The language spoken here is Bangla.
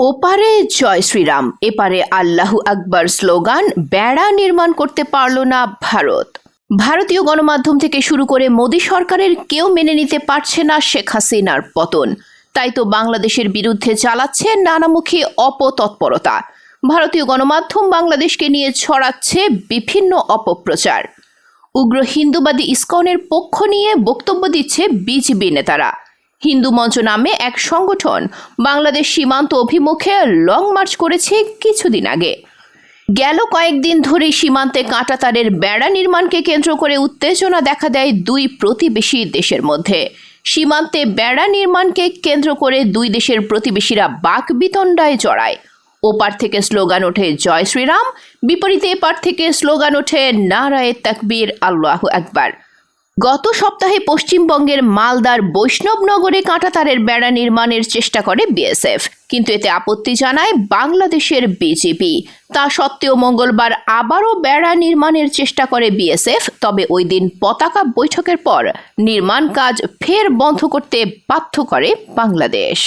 ওপারে জয় শ্রীরাম, এপারে আল্লাহু আকবার স্লোগান বেড়া নির্মাণ করতে পারল না ভারত। ভারতীয় গণমাধ্যম থেকে শুরু করে মোদী সরকারের কেউ মেনে নিতে পারছে না শেখ হাসিনার পতন। তাই তো বাংলাদেশের বিরুদ্ধে চালাচ্ছে নানামুখী অপতৎপরতা। ভারতীয় গণমাধ্যম বাংলাদেশকে নিয়ে ছড়াচ্ছে বিভিন্ন অপপ্রচার। উগ্র হিন্দুবাদী ইসকনের পক্ষ নিয়ে বক্তব্য দিচ্ছে বিজেপি নেতারা। হিন্দু মঞ্চ নামে এক সংগঠন বাংলাদেশ সীমান্ত অভিমুখে লং মার্চ করেছে কিছুদিন আগে। গেল কয়েকদিন ধরে সীমান্তে কাঁটাতারের বেড়া নির্মাণকে কেন্দ্র করে উত্তেজনা দেখা দেয় দুই প্রতিবেশী দেশের মধ্যে। সীমান্তে বেড়া নির্মাণকে কেন্দ্র করে দুই দেশের প্রতিবেশীরা বাকবিতণ্ডায় জড়ায়। ওপার থেকে স্লোগান ওঠে জয় শ্রীরাম, বিপরীতে এপার থেকে স্লোগান ওঠে নারায়ে তাকবীর, আল্লাহু আকবার। গত সপ্তাহে পশ্চিমবঙ্গের মালদার বৈষ্ণবনগরে কাঁটাতারের বেড়া নির্মাণের চেষ্টা করে বিএসএফ, কিন্তু এতে আপত্তি জানায় বাংলাদেশের বিজেপি। তা সত্ত্বেও মঙ্গলবার আবারও বেড়া নির্মাণের চেষ্টা করে বিএসএফ, তবে ওই দিন পতাকা বৈঠকের পর নির্মাণ কাজ ফের বন্ধ করতে বাধ্য করে বাংলাদেশ।